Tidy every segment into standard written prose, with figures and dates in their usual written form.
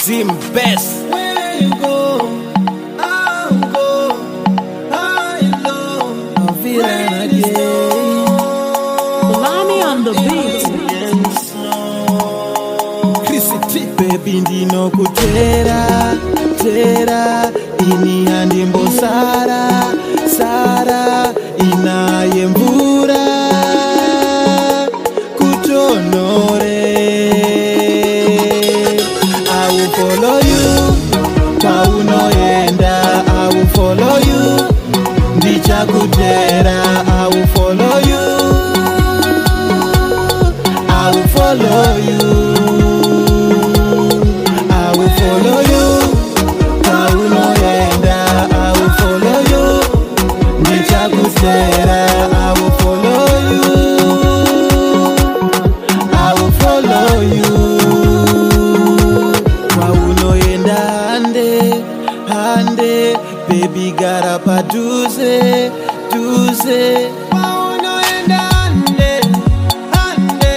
Zim best. Where you go, I'll go. I know. Viran again. Lami on the beat. Baby ndino kutera tera ini handimbo sara inaye mvura kutonore. I will follow you paunoenda, I will follow you ndichakutera. I will follow you, I will follow you. I will follow you, I will follow you. Paunoenda hande, baby gara paduse, duze. Paunoenda hande,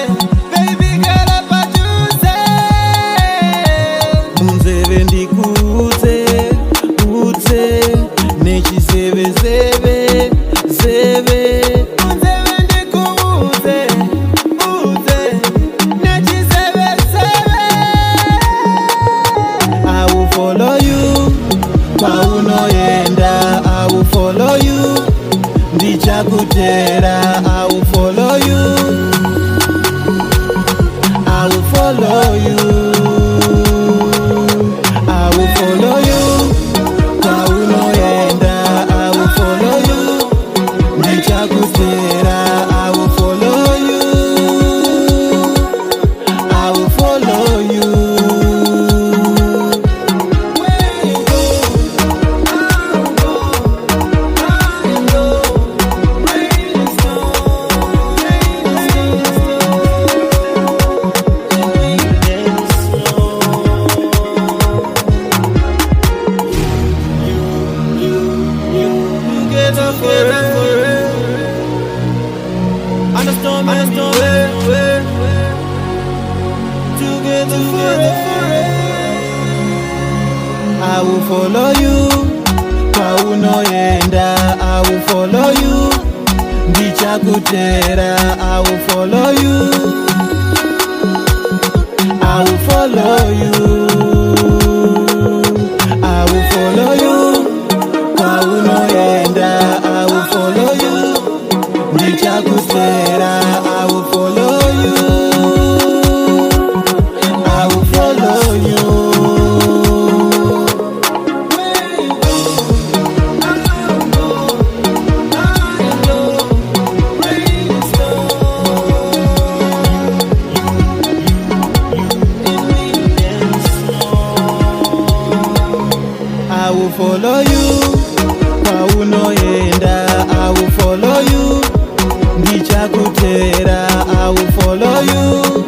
baby gara paduse. Munzeve ndikuze, uze, nechiseve zeve. I will follow you paunoenda, I will follow you ndichakutera. I will follow you, I will follow you, I will follow you paunoenda, I will follow you ndichakutera. I will follow you, I will follow you. I will follow you paunoenda, I will follow you ndichakutera. I will follow you, I will follow you, I will follow you paunoenda, I will follow you ndichakutera. I will follow you, I will follow you. I will follow you paunoenda, I will follow you ndichakutera. I will follow you.